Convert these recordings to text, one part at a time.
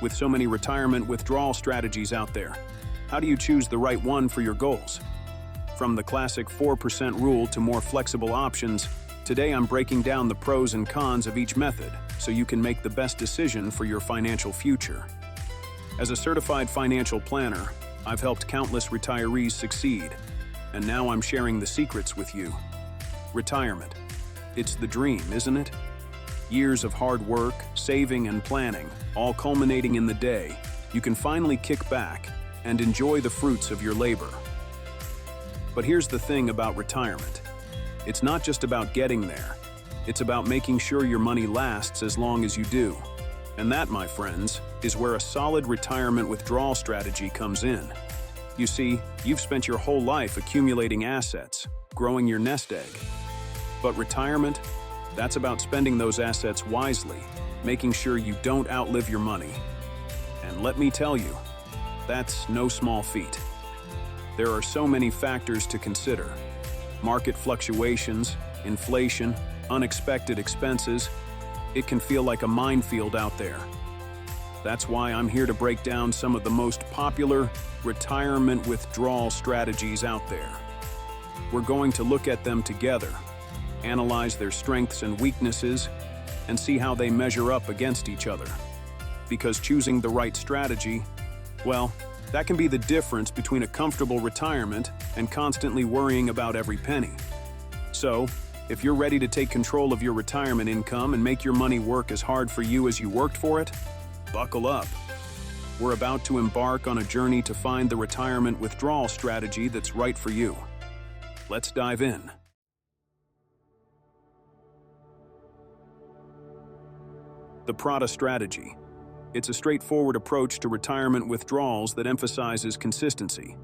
With so many retirement withdrawal strategies out there, how do you choose the right one for your goals? From the classic 4% rule to more flexible options, today I'm breaking down the pros and cons of each method so you can make the best decision for your financial future. As a certified financial planner, I've helped countless retirees succeed, and now I'm sharing the secrets with you. Retirement. It's the dream, isn't it? Years of hard work, saving, and planning, all culminating in the day you can finally kick back and enjoy the fruits of your labor. But here's the thing about retirement. It's not just about getting there. It's about making sure your money lasts as long as you do. And that, my friends, is where a solid retirement withdrawal strategy comes in. You see, you've spent your whole life accumulating assets, growing your nest egg. But retirement? That's about spending those assets wisely, making sure you don't outlive your money. And let me tell you, that's no small feat. There are so many factors to consider. Market fluctuations, inflation, unexpected expenses. It can feel like a minefield out there. That's why I'm here to break down some of the most popular retirement withdrawal strategies out there. We're going to look at them together, analyze their strengths and weaknesses, and see how they measure up against each other. Because choosing the right strategy, well, that can be the difference between a comfortable retirement and constantly worrying about every penny. So, if you're ready to take control of your retirement income and make your money work as hard for you as you worked for it, buckle up. We're about to embark on a journey to find the retirement withdrawal strategy that's right for you. Let's dive in. The Prata Strategy. It's a straightforward approach to retirement withdrawals that emphasizes consistency.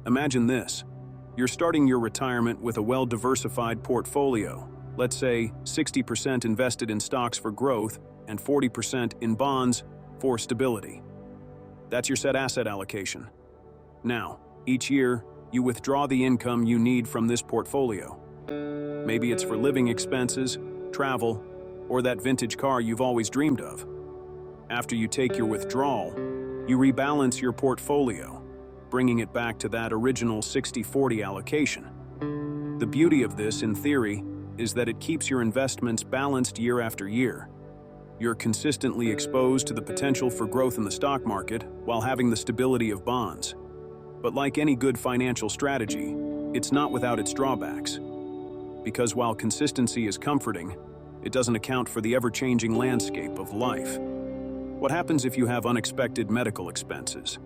Imagine this. You're starting your retirement with a well-diversified portfolio, let's say 60% invested in stocks for growth and 40% in bonds for stability. That's your set asset allocation. Now, each year, you withdraw the income you need from this portfolio. Maybe it's for living expenses, travel, or that vintage car you've always dreamed of. After you take your withdrawal, you rebalance your portfolio, bringing it back to that original 60-40 allocation. The beauty of this, in theory, is that it keeps your investments balanced year after year. You're consistently exposed to the potential for growth in the stock market while having the stability of bonds. But like any good financial strategy, it's not without its drawbacks. Because while consistency is comforting, it doesn't account for the ever-changing landscape of life. What happens if you have unexpected medical expenses?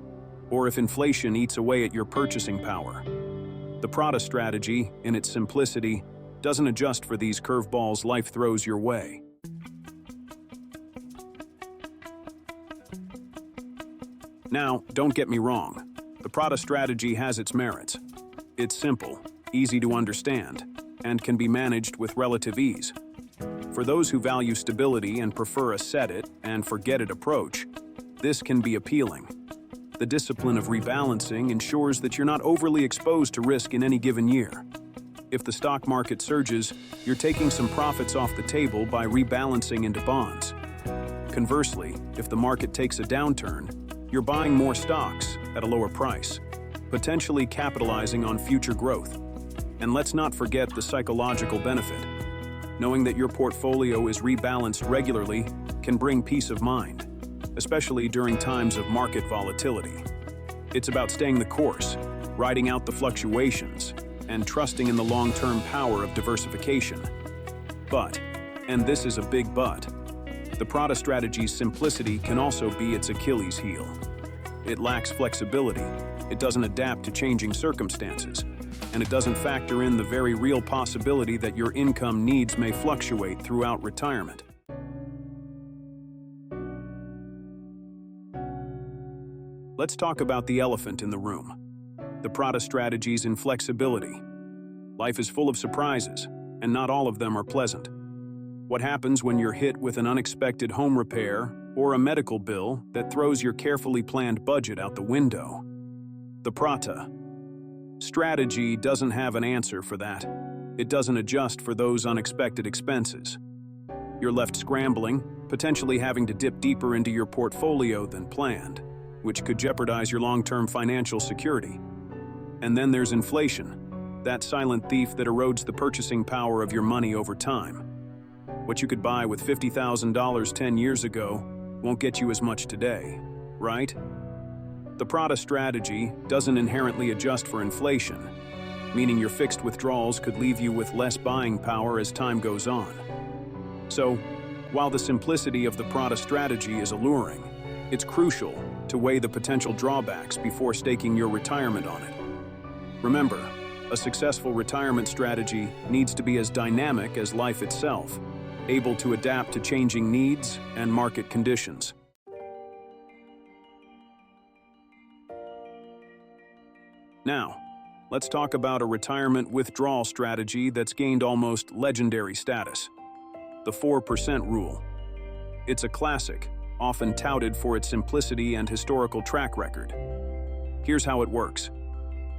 Or if inflation eats away at your purchasing power? The Prata Strategy, in its simplicity, doesn't adjust for these curveballs life throws your way. Now, don't get me wrong. The Prata Strategy has its merits. It's simple, easy to understand, and can be managed with relative ease. For those who value stability and prefer a set-it-and-forget-it approach, this can be appealing. The discipline of rebalancing ensures that you're not overly exposed to risk in any given year. If the stock market surges, you're taking some profits off the table by rebalancing into bonds. Conversely, if the market takes a downturn, you're buying more stocks at a lower price, potentially capitalizing on future growth. And let's not forget the psychological benefit. Knowing that your portfolio is rebalanced regularly can bring peace of mind, especially during times of market volatility. It's about staying the course, riding out the fluctuations, and trusting in the long-term power of diversification. But, and this is a big but, the Prata Strategy's simplicity can also be its Achilles heel. It lacks flexibility, it doesn't adapt to changing circumstances, and it doesn't factor in the very real possibility that your income needs may fluctuate throughout retirement. Let's talk about the elephant in the room. The Prata Strategy's inflexibility. Life is full of surprises, and not all of them are pleasant. What happens when you're hit with an unexpected home repair or a medical bill that throws your carefully planned budget out the window? The Prata Strategy doesn't have an answer for that. It doesn't adjust for those unexpected expenses. You're left scrambling, potentially having to dip deeper into your portfolio than planned, which could jeopardize your long-term financial security. And then there's inflation, that silent thief that erodes the purchasing power of your money over time. What you could buy with $50,000 10 years ago won't get you as much today, right? The Prata strategy doesn't inherently adjust for inflation, meaning your fixed withdrawals could leave you with less buying power as time goes on. So, while the simplicity of the Prata strategy is alluring, it's crucial to weigh the potential drawbacks before staking your retirement on it. Remember, a successful retirement strategy needs to be as dynamic as life itself, able to adapt to changing needs and market conditions. Now, let's talk about a retirement withdrawal strategy that's gained almost legendary status: the 4% rule. It's a classic, often touted for its simplicity and historical track record. Here's how it works.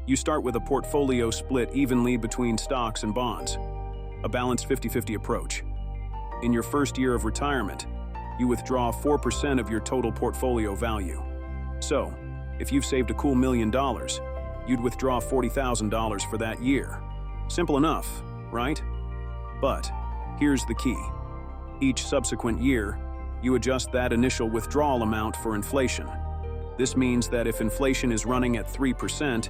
You start with a portfolio split evenly between stocks and bonds, a balanced 50-50 approach. In your first year of retirement, you withdraw 4% of your total portfolio value. So, if you've saved a cool $1 million, you'd withdraw $40,000 for that year. Simple enough, right? But here's the key. Each subsequent year, you adjust that initial withdrawal amount for inflation. This means that if inflation is running at 3%,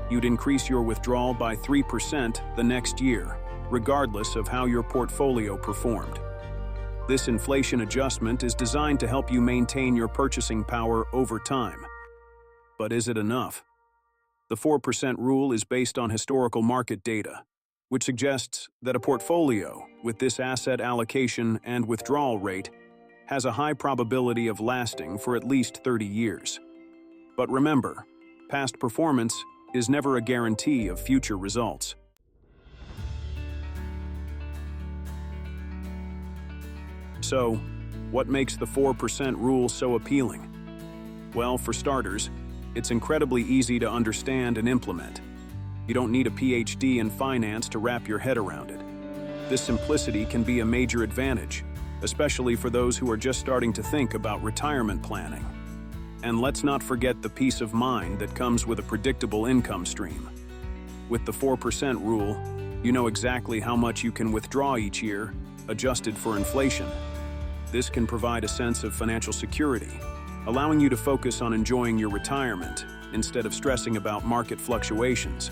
you'd increase your withdrawal by 3% the next year, regardless of how your portfolio performed. This inflation adjustment is designed to help you maintain your purchasing power over time. But is it enough? The 4% rule is based on historical market data, which suggests that a portfolio with this asset allocation and withdrawal rate has a high probability of lasting for at least 30 years. But remember, past performance is never a guarantee of future results. So, what makes the 4% rule so appealing? Well, for starters, it's incredibly easy to understand and implement. You don't need a PhD in finance to wrap your head around it. This simplicity can be a major advantage, especially for those who are just starting to think about retirement planning. And let's not forget the peace of mind that comes with a predictable income stream. With the 4% rule, you know exactly how much you can withdraw each year, adjusted for inflation. This can provide a sense of financial security, allowing you to focus on enjoying your retirement instead of stressing about market fluctuations.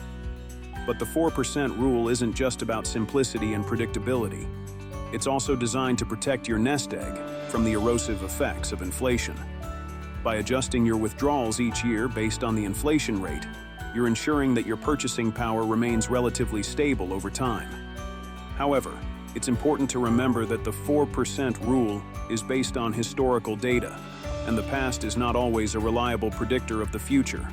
But the 4% rule isn't just about simplicity and predictability. It's also designed to protect your nest egg from the erosive effects of inflation. By adjusting your withdrawals each year based on the inflation rate, you're ensuring that your purchasing power remains relatively stable over time. However, it's important to remember that the 4% rule is based on historical data, and the past is not always a reliable predictor of the future.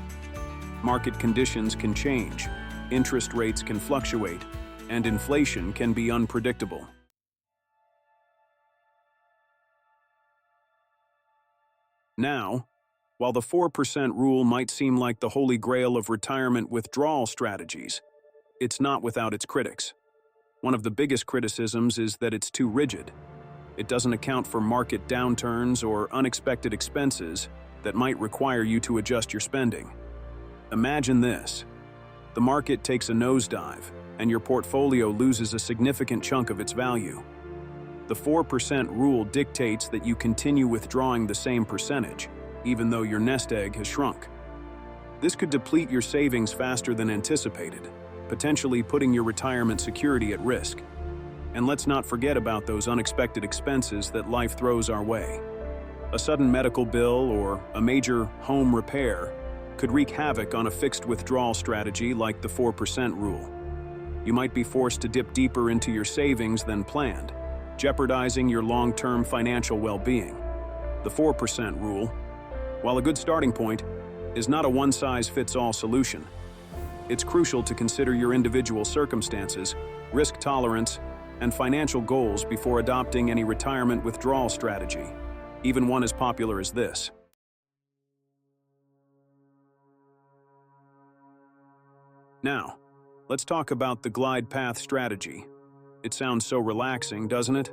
Market conditions can change, interest rates can fluctuate, and inflation can be unpredictable. Now, while the 4% rule might seem like the holy grail of retirement withdrawal strategies, it's not without its critics. One of the biggest criticisms is that it's too rigid. It doesn't account for market downturns or unexpected expenses that might require you to adjust your spending. Imagine this. The market takes a nosedive, and your portfolio loses a significant chunk of its value. The 4% rule dictates that you continue withdrawing the same percentage, even though your nest egg has shrunk. This could deplete your savings faster than anticipated, potentially putting your retirement security at risk. And let's not forget about those unexpected expenses that life throws our way. A sudden medical bill or a major home repair could wreak havoc on a fixed withdrawal strategy like the 4% rule. You might be forced to dip deeper into your savings than planned, jeopardizing your long-term financial well-being. The 4% rule, while a good starting point, is not a one-size-fits-all solution. It's crucial to consider your individual circumstances, risk tolerance, and financial goals before adopting any retirement withdrawal strategy, even one as popular as this. Now, let's talk about the glide path strategy. It sounds so relaxing, doesn't it?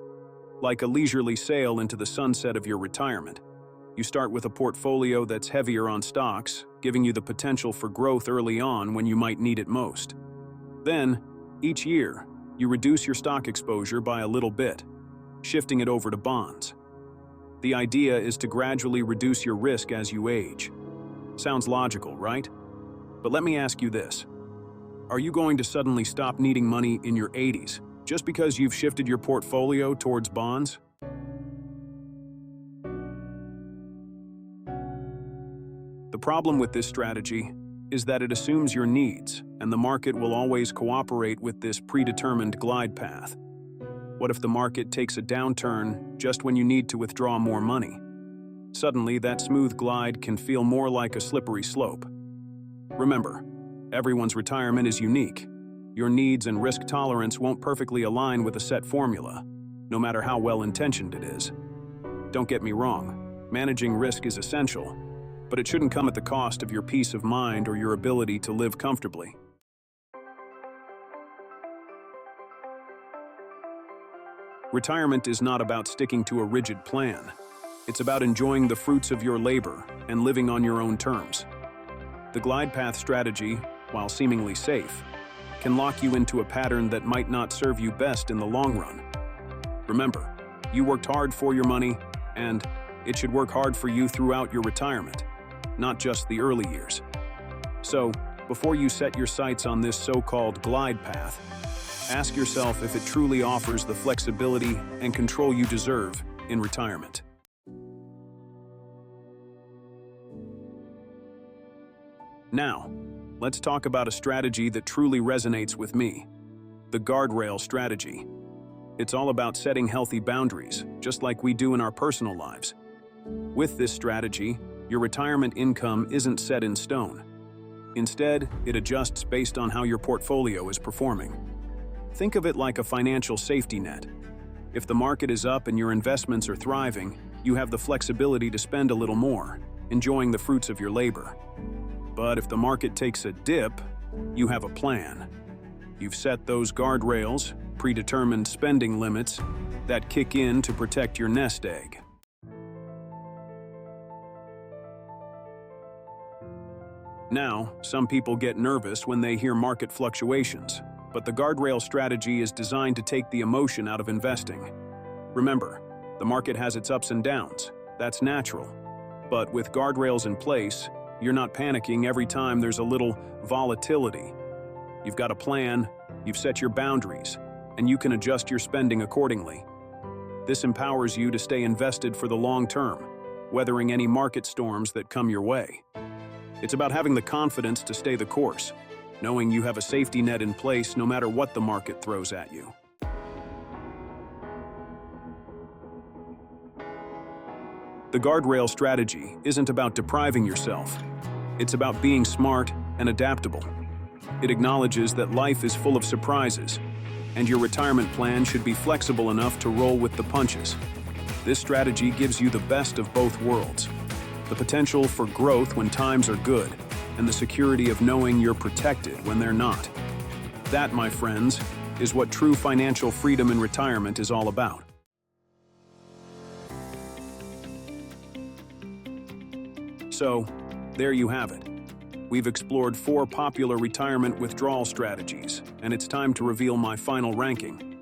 like a leisurely sail into the sunset of your retirement. You start with a portfolio that's heavier on stocks, giving you the potential for growth early on when you might need it most. Then, each year, you reduce your stock exposure by a little bit, shifting it over to bonds. The idea is to gradually reduce your risk as you age. Sounds logical, right? But let me ask you this. Are you going to suddenly stop needing money in your 80s just because you've shifted your portfolio towards bonds? The problem with this strategy is that it assumes your needs, and the market will always cooperate with this predetermined glide path. What if the market takes a downturn just when you need to withdraw more money? Suddenly, that smooth glide can feel more like a slippery slope. Remember, everyone's retirement is unique. Your needs and risk tolerance won't perfectly align with a set formula, no matter how well-intentioned it is. Don't get me wrong, managing risk is essential, but it shouldn't come at the cost of your peace of mind or your ability to live comfortably. Retirement is not about sticking to a rigid plan. It's about enjoying the fruits of your labor and living on your own terms. The glide path strategy, while seemingly safe, can lock you into a pattern that might not serve you best in the long run. Remember, you worked hard for your money, and it should work hard for you throughout your retirement, not just the early years. So, before you set your sights on this so-called glide path, ask yourself if it truly offers the flexibility and control you deserve in retirement. Now, let's talk about a strategy that truly resonates with me, the Guardrail Strategy. It's all about setting healthy boundaries, just like we do in our personal lives. With this strategy, your retirement income isn't set in stone. Instead, it adjusts based on how your portfolio is performing. Think of it like a financial safety net. If the market is up and your investments are thriving, you have the flexibility to spend a little more, enjoying the fruits of your labor. But if the market takes a dip, you have a plan. You've set those guardrails, predetermined spending limits, that kick in to protect your nest egg. Now, some people get nervous when they hear market fluctuations, but the Guardrail strategy is designed to take the emotion out of investing. Remember, the market has its ups and downs. That's natural. But with guardrails in place, you're not panicking every time there's a little volatility. You've got a plan, you've set your boundaries, and you can adjust your spending accordingly. This empowers you to stay invested for the long term, weathering any market storms that come your way. It's about having the confidence to stay the course, knowing you have a safety net in place no matter what the market throws at you. The Guardrail strategy isn't about depriving yourself. It's about being smart and adaptable. It acknowledges that life is full of surprises, and your retirement plan should be flexible enough to roll with the punches. This strategy gives you the best of both worlds: the potential for growth when times are good, and the security of knowing you're protected when they're not. That, my friends, is what true financial freedom in retirement is all about. So, there you have it. We've explored 4 popular retirement withdrawal strategies, and it's time to reveal my final ranking.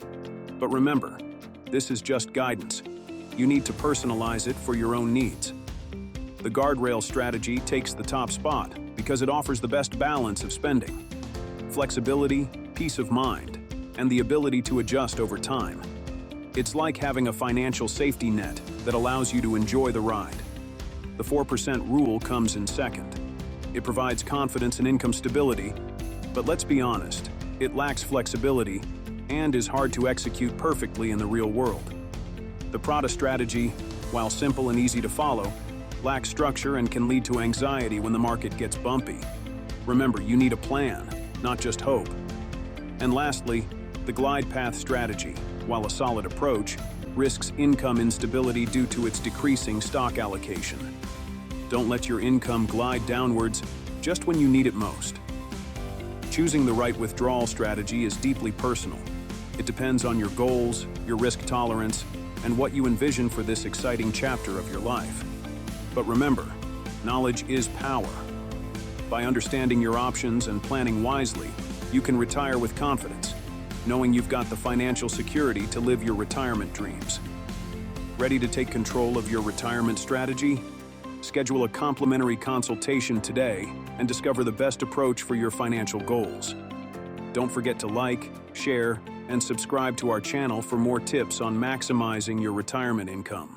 But remember, this is just guidance. You need to personalize it for your own needs. The Guardrail strategy takes the top spot because it offers the best balance of spending, flexibility, peace of mind, and the ability to adjust over time. It's like having a financial safety net that allows you to enjoy the ride. The 4% rule comes in second. It provides confidence and income stability, but let's be honest, it lacks flexibility and is hard to execute perfectly in the real world. The Prata Strategy, while simple and easy to follow, lacks structure and can lead to anxiety when the market gets bumpy. Remember, you need a plan, not just hope. And lastly, the Glide Path Strategy, while a solid approach, risks income instability due to its decreasing stock allocation. Don't let your income glide downwards just when you need it most. Choosing the right withdrawal strategy is deeply personal. It depends on your goals, your risk tolerance, and what you envision for this exciting chapter of your life. But remember, knowledge is power. By understanding your options and planning wisely, you can retire with confidence, knowing you've got the financial security to live your retirement dreams. Ready to take control of your retirement strategy? Schedule a complimentary consultation today and discover the best approach for your financial goals. Don't forget to like, share, and subscribe to our channel for more tips on maximizing your retirement income.